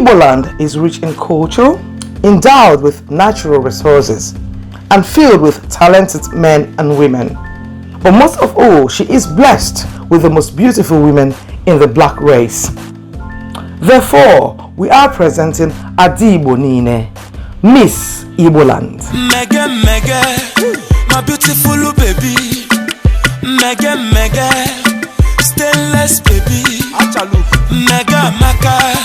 Igbo land is rich in culture, endowed with natural resources, and filled with talented men and women. But most of all, she is blessed with the most beautiful women in the black race. Therefore, we are presenting Adibo Nine, Miss Igbo land. Mega, mega, my beautiful baby. Mega, mega, stainless baby. Mega, mega,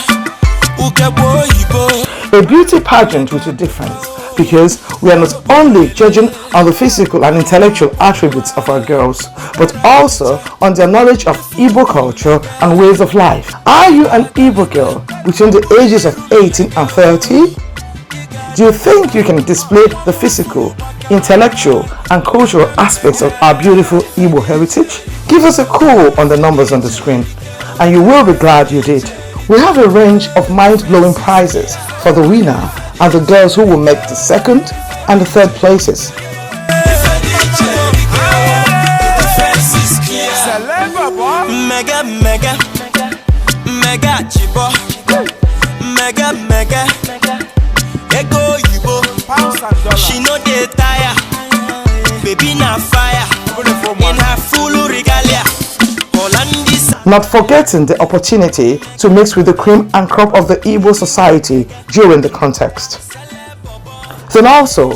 ukebo ibo. A beauty pageant with a difference, because we are not only judging on the physical and intellectual attributes of our girls, but also on their knowledge of Igbo culture and ways of life. Are you an Igbo girl between the ages of 18 and 30? Do you think you can display the physical, intellectual, and cultural aspects of our beautiful Igbo heritage? Give us a call on the numbers on the screen, and you will be glad you did. We have a range of mind-blowing prizes for the winner and the girls who will make the second and the third places. Mega, mega, mega chibo. Mega, mega, ego yibo. She no dey tire, baby na fire. In her full regalia. Not forgetting the opportunity to mix with the cream and crop of the Igbo society during the contest. Then also,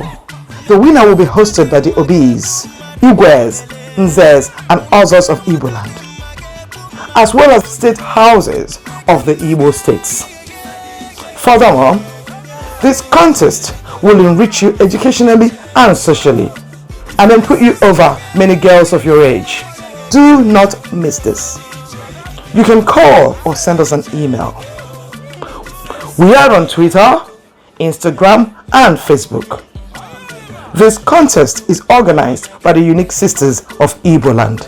the winner will be hosted by the Obis, Igwes, Nzes, and others of Igbo land, as well as state houses of the Igbo states. Furthermore, this contest will enrich you educationally and socially, and then put you over many girls of your age. Do not miss this. You can call or send us an email. We are on Twitter, Instagram, and Facebook. This contest is organized by the Unique Sisters of Igbo land.